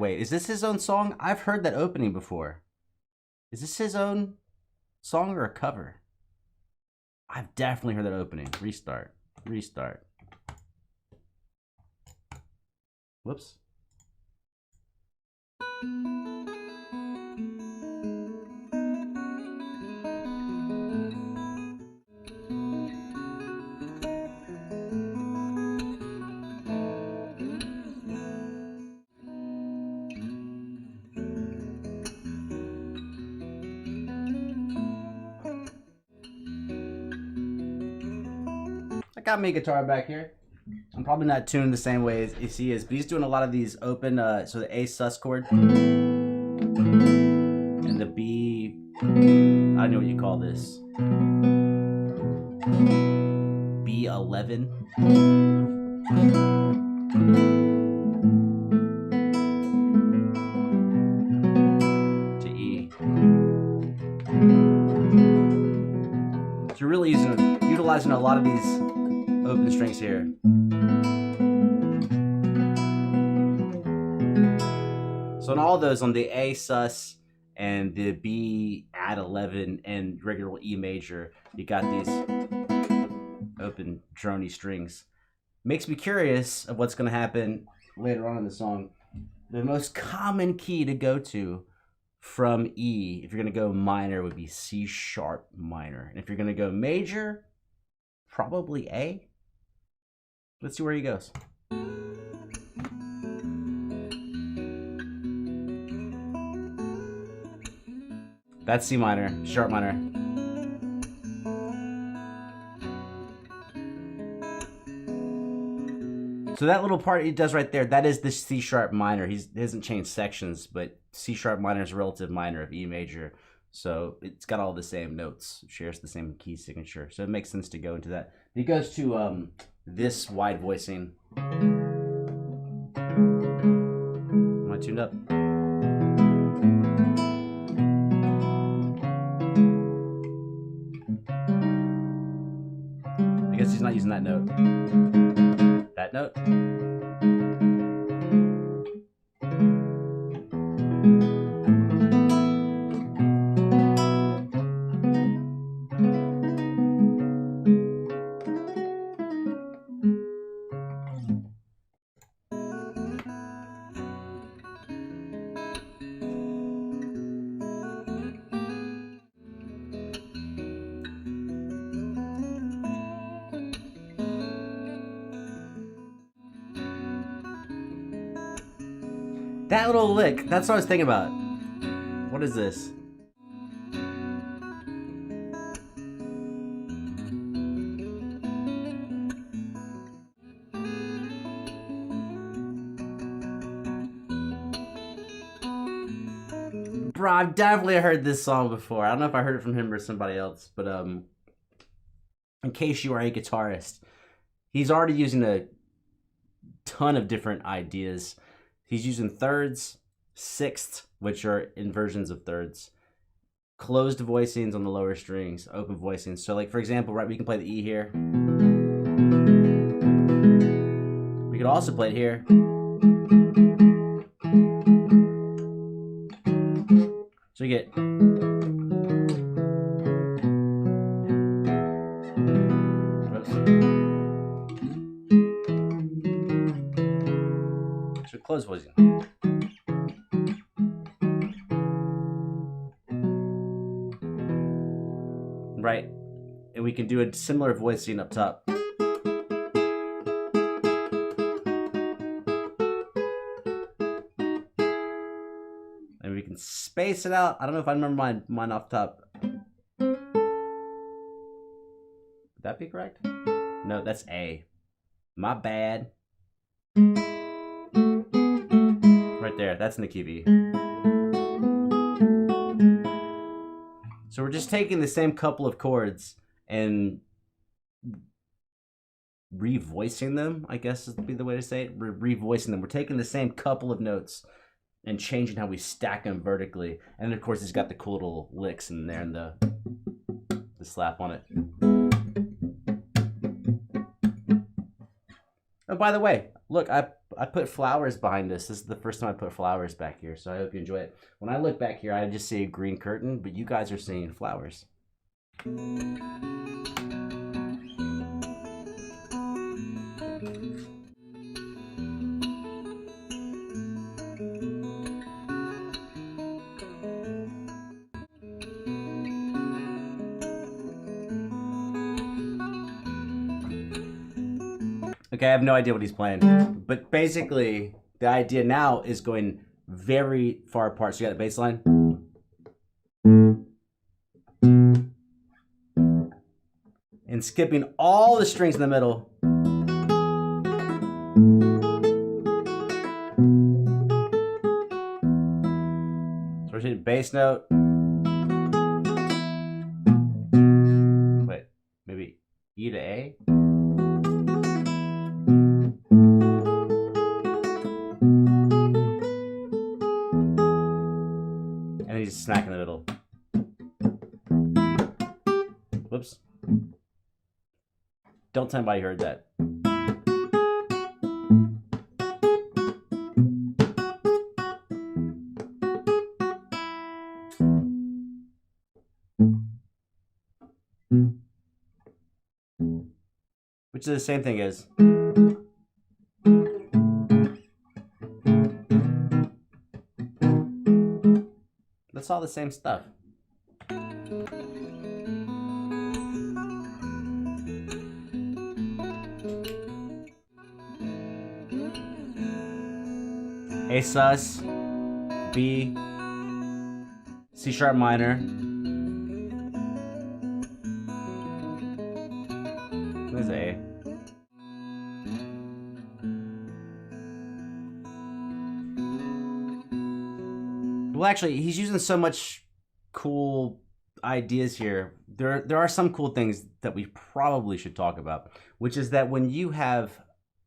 Wait. Is this his own song? I've heard that opening before. Is this his own song or a cover? I've definitely heard that opening. Restart. Whoops. I got me a guitar back here. I'm probably not tuned the same way as he is, but he's doing a lot of these open, so the A sus chord and the B, I don't know what you call this, B11. To E. So you're really utilizing a lot of these open strings here. So on all those, on the A sus and the B add 11 and regular E major, you got these open drony strings. Makes me curious of what's going to happen later on in the song. The most common key to go to from E, if you're going to go minor, would be C sharp minor. And if you're going to go major, probably A. Let's see where he goes. That's C minor, sharp minor. So that little part he does right there, that is the C sharp minor. He hasn't changed sections, but C sharp minor is a relative minor of E major. So it's got all the same notes, shares the same key signature. So it makes sense to go into that. He goes to this wide voicing. Am I tuned up? I guess he's not using that note. That note. That little lick, that's what I was thinking about. What is this? Bro, I've definitely heard this song before. I don't know if I heard it from him or somebody else, but in case you are a guitarist, he's already using a ton of different ideas. He's using thirds, sixths, which are inversions of thirds, closed voicings on the lower strings, open voicings. So like, for example, right, we can play the E here. We could also play it here. So you get... So close voicing. Right, and we can do a similar voicing up top. And we can space it out. I don't know if I remember mine off top. Would that be correct? No, that's A. My bad. Right there, that's in the key B. So we're just taking the same couple of chords and revoicing them, I guess would be the way to say it. We're revoicing them. We're taking the same couple of notes and changing how we stack them vertically. And of course, it's got the cool little licks in there and the slap on it. Oh, by the way, look, I put flowers behind this. This is the first time I put flowers back here, so I hope you enjoy it. When I look back here, I just see a green curtain, but you guys are seeing flowers. Okay, I have no idea what he's playing, but basically the idea now is going very far apart. So you got the bass line. And skipping all the strings in the middle. So we're hitting bass note. Wait, maybe E to A? And he's smack in the middle. Whoops. Don't tell anybody heard that. Which is the same thing as. That's all the same stuff. A sus, B, C sharp minor. Where's A? Well, actually, he's using so much cool ideas here. There are some cool things that we probably should talk about, which is that when you have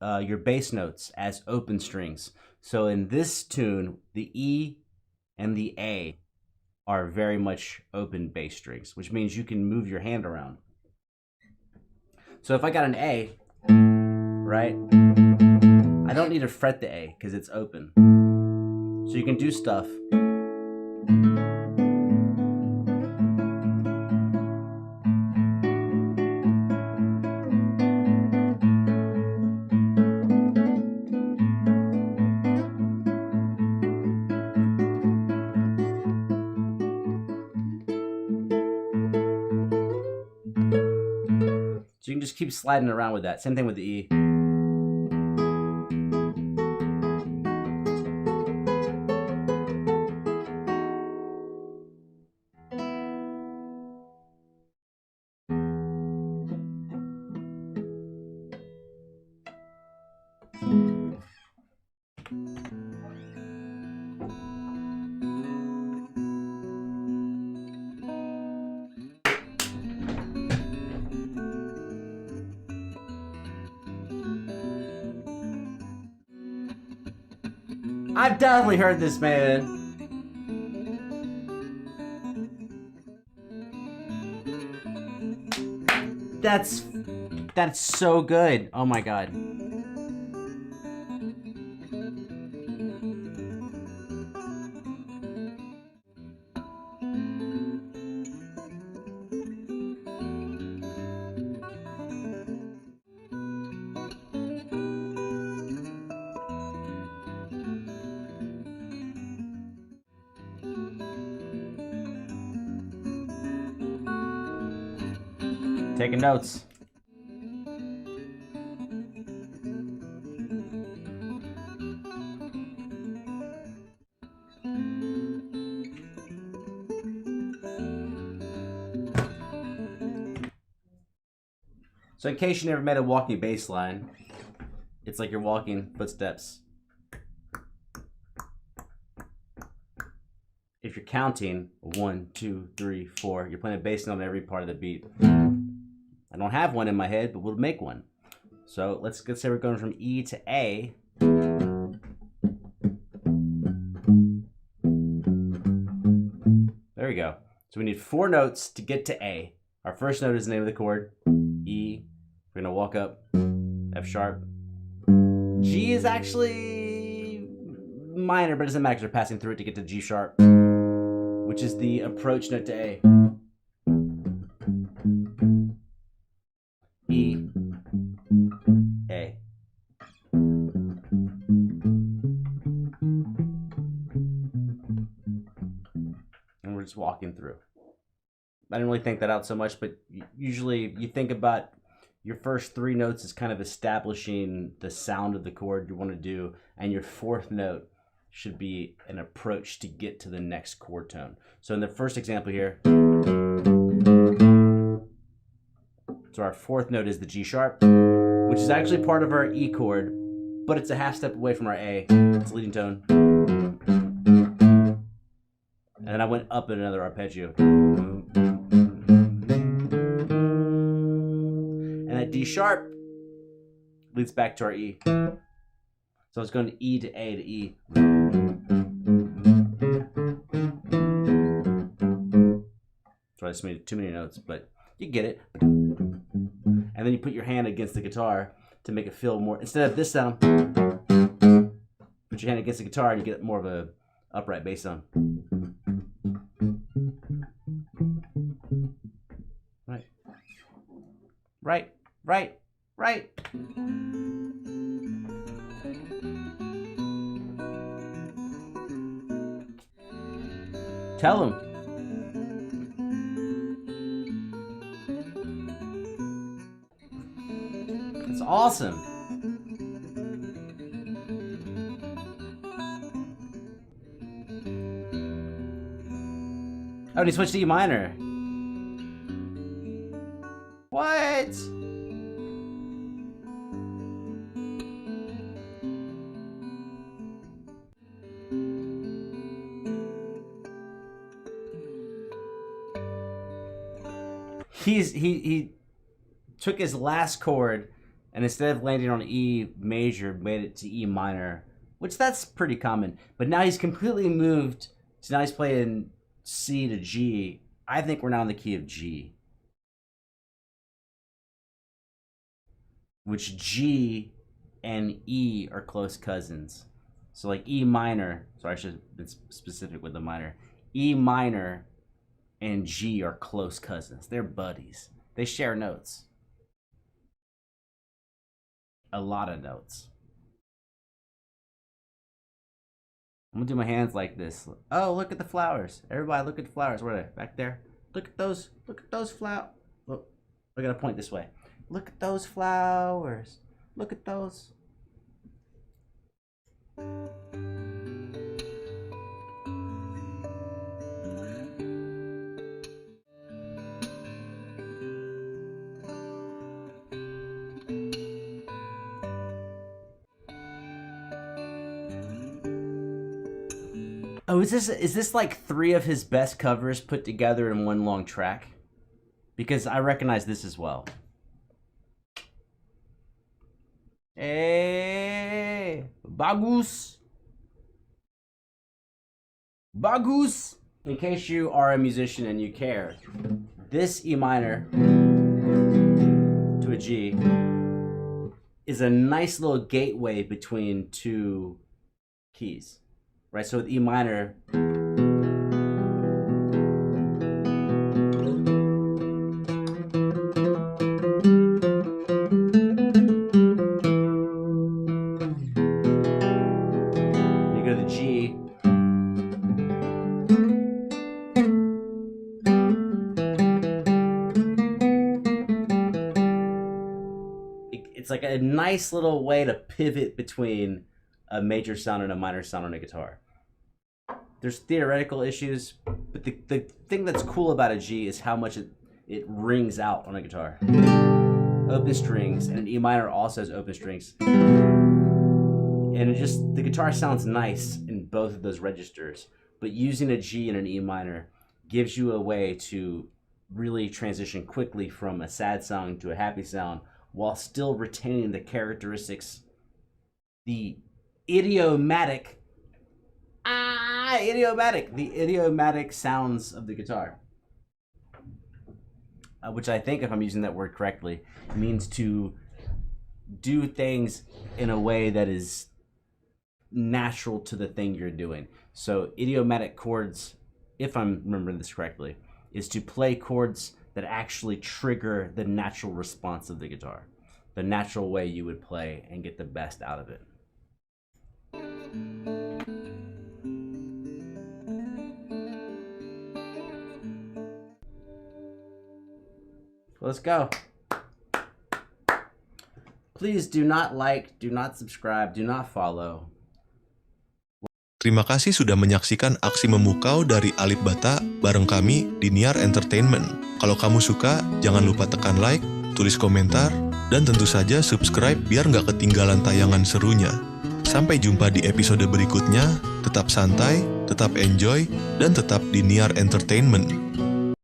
your bass notes as open strings, so in this tune, the E and the A are very much open bass strings, which means you can move your hand around. So if I got an A, right, I don't need to fret the A because it's open. So you can do stuff. So you can just keep sliding around with that. Same thing with the E. I've definitely heard this, man. That's so good. Oh my god. Taking notes. So in case you never met a walking bass line, it's like you're walking footsteps. If you're counting 1, 2, 3, 4, you're playing a bass note on every part of the beat. I don't have one in my head, but we'll make one. So let's say we're going from E to A. There we go. So we need 4 notes to get to A. Our first note is the name of the chord, E. We're gonna walk up, F sharp. G is actually minor, but it doesn't matter because we're passing through it to get to G sharp, which is the approach note to A. E, A. And we're just walking through. I didn't really think that out so much, but usually you think about your first three notes as kind of establishing the sound of the chord you want to do, and your fourth note should be an approach to get to the next chord tone. So in the first example here, so our fourth note is the G sharp, which is actually part of our E chord, but it's a half step away from our A. It's a leading tone. And then I went up in another arpeggio. And that D sharp leads back to our E. So it's going to E to A to E. So I just made too many notes, but you get it. And then you put your hand against the guitar to make it feel more, instead of this sound, put your hand against the guitar and you get more of a upright bass sound. Right. Right, right, right. Tell him. It's awesome. Oh, and he switched to E minor. What? He took his last chord and instead of landing on E major, made it to E minor, which that's pretty common. But now he's completely moved. So now he's playing C to G. I think we're now in the key of G. Which G and E are close cousins. So like E minor, so I should have been specific with the minor. E minor and G are close cousins. They're buddies. They share notes. A lot of notes. I'm gonna do my hands like this. Oh, look at the flowers. Everybody look at the flowers. Where are they? Back there. Look at those flowers. Oh, I gotta point this way. Look at those flowers. Look at those. Oh, is this like 3 of his best covers put together in one long track? Because I recognize this as well. Hey, bagus. Bagus. In case you are a musician and you care, this E minor to a G is a nice little gateway between two keys. Right, so with E minor, you go to the G, it's like a nice little way to pivot between a major sound and a minor sound on a guitar. There's theoretical issues, but the thing that's cool about a G is how much it rings out on a guitar. Open strings, and an E minor also has open strings. And the guitar sounds nice in both of those registers, but using a G and an E minor gives you a way to really transition quickly from a sad sound to a happy sound while still retaining the characteristics, the idiomatic the idiomatic sounds of the guitar. which I think, if I'm using that word correctly, means to do things in a way that is natural to the thing you're doing. So idiomatic chords, if I'm remembering this correctly, is to play chords that actually trigger the natural response of the guitar, the natural way you would play and get the best out of it. Let's go. Please do not like, do not subscribe, do not follow. Terima kasih sudah menyaksikan aksi memukau dari Alip Bata bareng kami di Niar Entertainment. Kalau kamu suka, jangan lupa tekan like, tulis komentar, dan tentu saja subscribe biar nggak ketinggalan tayangan serunya. Sampai jumpa di episode berikutnya, tetap santai, tetap enjoy, dan tetap di Niar Entertainment.